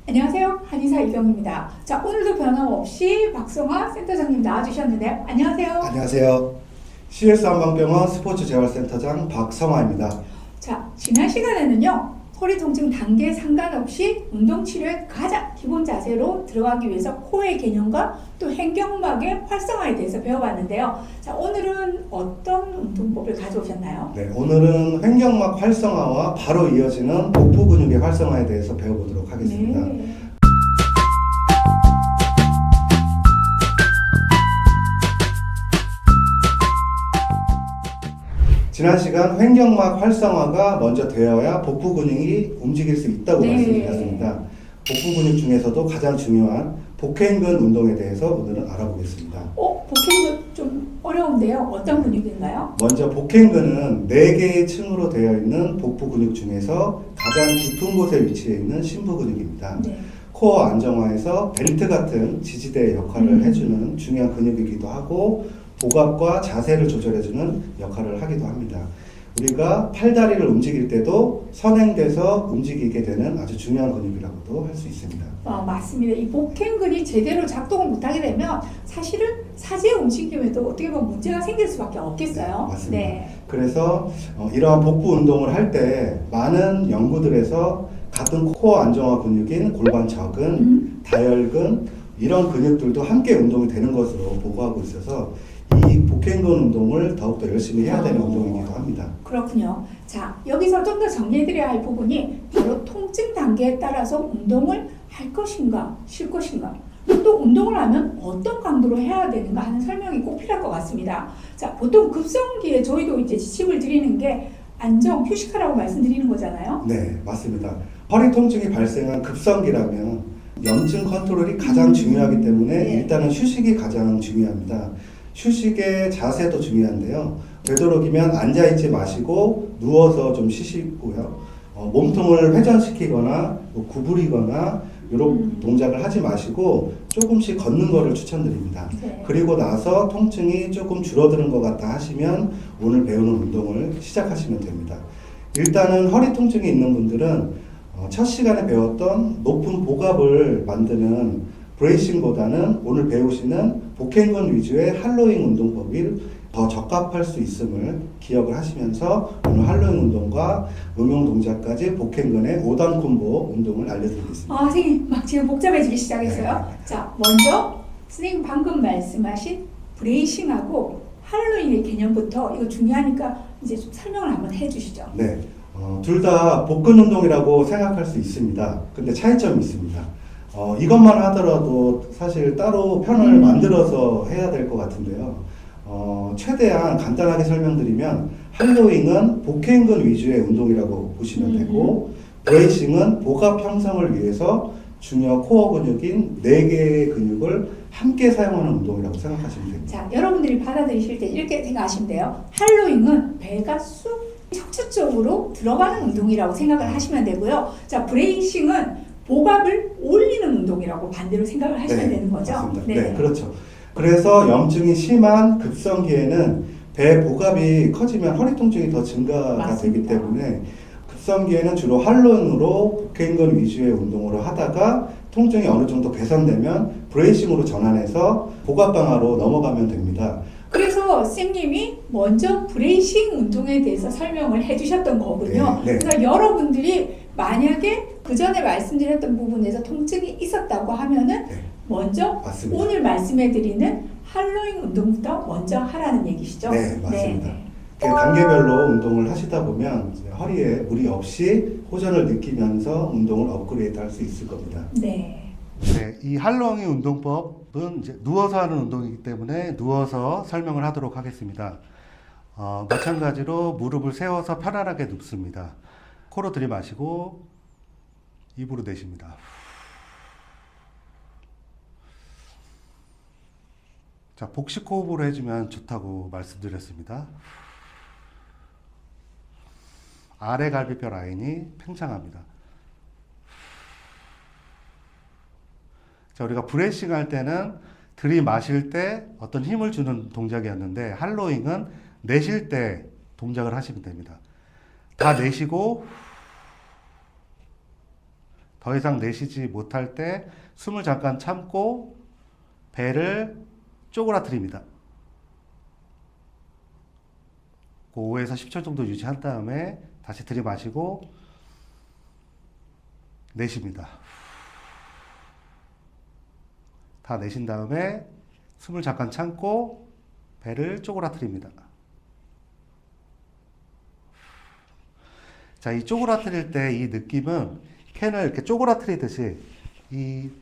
안녕하세요. 한의사 이경입니다. 자, 오늘도 변함없이 박성화 센터장님 나와주셨는데요. 안녕하세요. 안녕하세요. CS 한방병원 스포츠재활센터장 박성화입니다. 자, 지난 시간에는요. 허리 통증 단계에 상관없이 운동치료의 가장 기본 자세로 들어가기 위해서 코어의 개념과 또 횡격막의 활성화에 대해서 배워봤는데요. 자, 오늘은 어떤 운동법을 가져오셨나요? 네, 오늘은 횡격막 활성화와 바로 이어지는 복부 근육의 활성화에 대해서 배워보도록 하겠습니다. 네. 지난 시간 횡격막 활성화가 먼저 되어야 복부 근육이 움직일 수 있다고 네. 말씀드렸습니다. 복부 근육 중에서도 가장 중요한 복행근 운동에 대해서 오늘은 알아보겠습니다. 복행근 좀 어려운데요. 어떤 근육인가요? 먼저 복행근은 4개의 층으로 되어 있는 복부 근육 중에서 가장 깊은 곳에 위치해 있는 심부 근육입니다. 네. 코어 안정화에서 벨트 같은 지지대 역할을 해주는 중요한 근육이기도 하고 복압과 자세를 조절해주는 역할을 하기도 합니다. 우리가 팔다리를 움직일 때도 선행돼서 움직이게 되는 아주 중요한 근육이라고도 할 수 있습니다. 맞습니다. 이 복행근이 제대로 작동을 못하게 되면 사실은 사지의 움직임에도 어떻게 보면 문제가 생길 수밖에 없겠어요. 네, 맞습니다. 네. 그래서 이러한 복부 운동을 할 때 많은 연구들에서 같은 코어 안정화 근육인 골반척근, 다혈근 이런 근육들도 함께 운동이 되는 것으로 보고하고 있어서 이 복행근 운동을 더욱더 열심히 해야 되는 운동이기도 합니다. 그렇군요. 자, 여기서 좀 더 정리해드려야 할 부분이 바로 통증 단계에 따라서 운동을 할 것인가, 쉴 것인가, 또 운동을 하면 어떤 강도로 해야 되는가 하는 설명이 꼭 필요할 것 같습니다. 자, 보통 급성기에 저희도 이제 지침을 드리는 게 안정, 휴식하라고 말씀드리는 거잖아요. 네, 맞습니다. 허리 통증이 발생한 급성기라면 염증 컨트롤이 가장 중요하기 때문에 네. 일단은 휴식이 가장 중요합니다. 휴식의 자세도 중요한데요. 되도록이면 앉아있지 마시고 누워서 좀 쉬시고요. 몸통을 회전시키거나 구부리거나 이런 동작을 하지 마시고 조금씩 걷는 거를 추천드립니다. 네. 그리고 나서 통증이 조금 줄어드는 것 같다 하시면 오늘 배우는 운동을 시작하시면 됩니다. 일단은 허리 통증이 있는 분들은 첫 시간에 배웠던 높은 복압을 만드는 브레이싱보다는 오늘 배우시는 복행근 위주의 할로잉 운동법이 더 적합할 수 있음을 기억을 하시면서 오늘 할로잉 운동과 응용 동작까지 복행근의 5단 콤보 운동을 알려드리겠습니다. 선생님 막 지금 복잡해지기 시작했어요. 네. 자, 먼저 선생님 방금 말씀하신 브레이싱하고 할로윈의 개념부터 이거 중요하니까 이제 좀 설명을 한번 해주시죠. 네, 둘 다 복근 운동이라고 생각할 수 있습니다. 근데 차이점이 있습니다. 이것만 하더라도 사실 따로 편을 만들어서 해야 될 것 같은데요. 최대한 간단하게 설명드리면 할로잉은 복행근 위주의 운동이라고 보시면 되고 브레이싱은 복압 형성을 위해서 중요 코어 근육인 4개의 근육을 함께 사용하는 운동이라고 생각하시면 됩니다. 자, 여러분들이 받아들이실 때 이렇게 생각하시면 돼요. 할로잉은 배가 쑥 척추 쪽으로 들어가는 운동이라고 생각을 하시면 되고요. 자, 브레이싱은 복압을 올리는 운동이라고 반대로 생각을 하시면 되는 거죠. 맞습니다. 네, 그렇죠. 그래서 염증이 심한 급성기에는 배 복압이 커지면 허리 통증이 더 증가가 맞습니다. 되기 때문에 급성기에는 주로 할로잉으로 복행근 위주의 운동으로 하다가 통증이 어느 정도 개선되면 브레이싱으로 전환해서 복압 방화로 넘어가면 됩니다. 그래서 쌤님이 먼저 브레이싱 운동에 대해서 설명을 해주셨던 거군요. 네. 그래서 여러분들이 만약에 그 전에 말씀드렸던 부분에서 통증이 있었다고 하면은 먼저 맞습니다. 오늘 말씀해드리는 할로잉 운동부터 먼저 하라는 얘기시죠? 네, 맞습니다. 단계별로 운동을 하시다 보면 이제 허리에 무리 없이 호전을 느끼면서 운동을 업그레이드 할 수 있을 겁니다. 네. 네, 이 할로잉 운동법은 이제 누워서 하는 운동이기 때문에 누워서 설명을 하도록 하겠습니다. 마찬가지로 무릎을 세워서 편안하게 눕습니다. 코로 들이마시고 입으로 내쉽니다. 자, 복식 호흡으로 해주면 좋다고 말씀드렸습니다. 아래 갈비뼈 라인이 팽창합니다. 자, 우리가 브레이싱 할 때는 들이마실 때 어떤 힘을 주는 동작이었는데 할로잉은 내쉴 때 동작을 하시면 됩니다. 다 내쉬고 더 이상 내쉬지 못할 때 숨을 잠깐 참고 배를 쪼그라뜨립니다. 5에서 10초 정도 유지한 다음에 다시 들이마시고 내쉽니다. 다 내쉰 다음에 숨을 잠깐 참고 배를 쪼그라뜨립니다. 자, 이 쪼그라뜨릴 때 이 느낌은 캔을 이렇게 쪼그라뜨리듯이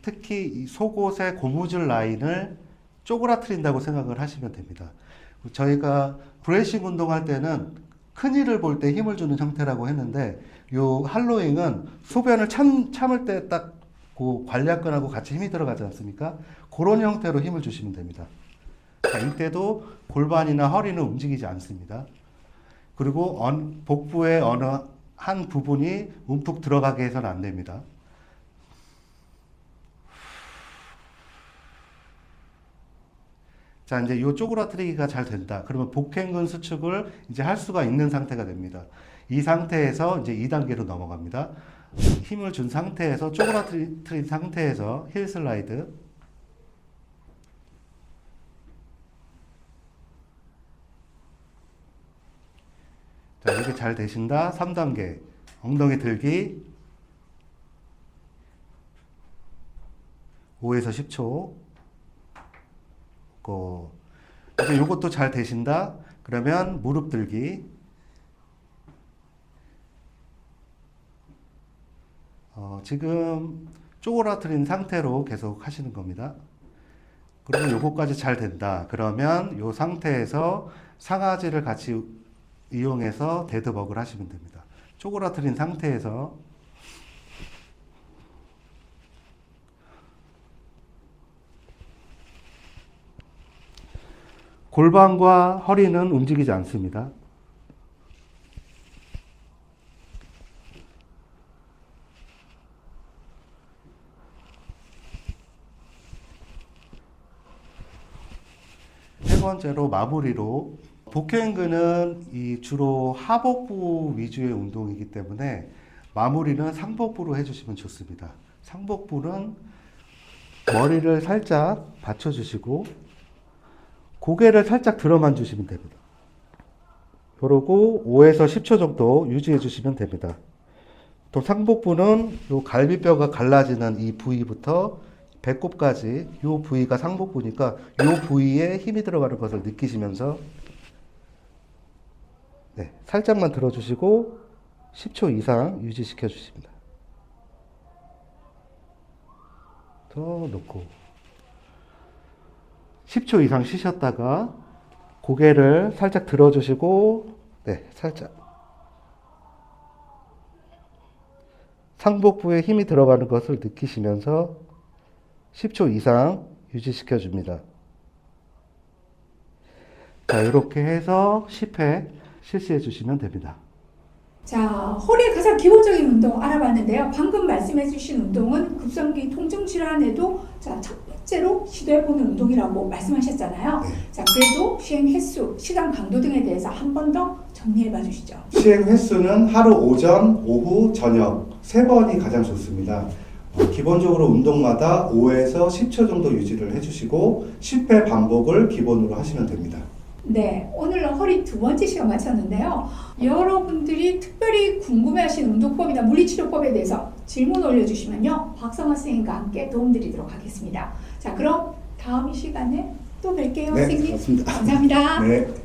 특히 이 속옷의 고무줄 라인을 쪼그라뜨린다고 생각을 하시면 됩니다. 저희가 브레싱 운동할 때는 큰일을 볼 때 힘을 주는 형태라고 했는데 요 할로잉은 소변을 참을 때 딱 그 관략근하고 같이 힘이 들어가지 않습니까? 그런 형태로 힘을 주시면 됩니다. 자, 이때도 골반이나 허리는 움직이지 않습니다. 그리고 복부의 어느 한 부분이 움푹 들어가게 해서는 안 됩니다. 자, 이제 요 쪼그라뜨리기가 잘 된다. 그러면 복행근 수축을 이제 할 수가 있는 상태가 됩니다. 이 상태에서 이제 2단계로 넘어갑니다. 힘을 준 상태에서 쪼그라뜨린 상태에서 힐 슬라이드. 자, 이렇게 잘 되신다. 3단계. 엉덩이 들기. 5에서 10초. 이제 요것도 잘 되신다. 그러면 무릎 들기. 지금 쪼그라뜨린 상태로 계속 하시는 겁니다. 그리고 요것까지 잘 된다. 그러면 요 상태에서 상하지를 같이 이용해서 데드버그를 하시면 됩니다. 쪼그라뜨린 상태에서 골반과 허리는 움직이지 않습니다. 세 번째로 마무리로 복행근은 주로 하복부 위주의 운동이기 때문에 마무리는 상복부로 해주시면 좋습니다. 상복부는 머리를 살짝 받쳐주시고 고개를 살짝 들어만 주시면 됩니다. 그러고 5에서 10초 정도 유지해 주시면 됩니다. 또 상복부는 요 갈비뼈가 갈라지는 이 부위부터 배꼽까지 요 부위가 상복부니까 요 부위에 힘이 들어가는 것을 느끼시면서 살짝만 들어주시고 10초 이상 유지시켜 주십니다. 더 놓고 10초 이상 쉬셨다가 고개를 살짝 들어주시고 살짝 상복부에 힘이 들어가는 것을 느끼시면서 10초 이상 유지시켜 줍니다. 자, 이렇게 해서 10회 실시해 주시면 됩니다. 자, 허리의 가장 기본적인 운동 알아봤는데요. 방금 말씀해 주신 운동은 급성기 통증 질환에도 첫 번째로 시도해보는 운동이라고 말씀하셨잖아요. 자, 그래도 시행 횟수, 시간 강도 등에 대해서 한 번 더 정리해봐 주시죠. 시행 횟수는 하루 오전, 오후, 저녁 3번이 가장 좋습니다. 기본적으로 운동마다 5에서 10초 정도 유지를 해주시고 10회 반복을 기본으로 하시면 됩니다. 네, 오늘 허리 두 번째 시간 마쳤는데요. 여러분들이 특별히 궁금해하시는 운동법이나 물리치료법에 대해서 질문 올려주시면요, 박성화 선생님과 함께 도움드리도록 하겠습니다. 자, 그럼 다음 이 시간에 또 뵐게요, 네, 선생님. 고맙습니다. 감사합니다. 네.